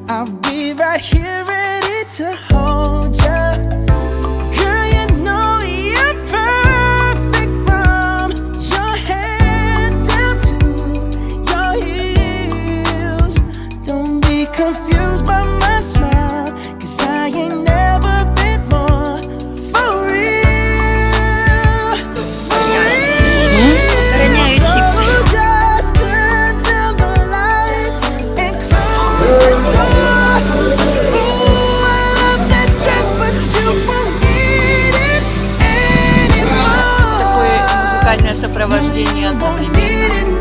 I'll be right here ready to hold ya. Girl, you know you're perfect from your head down to your heels. Don't be confused by my smile, 'cause I ain't never been more for real, for real. So just turn down the lights and close the door. Ooh, I love that dress, but you won't need it anymore. Такое музыкальное сопровождение одновременно.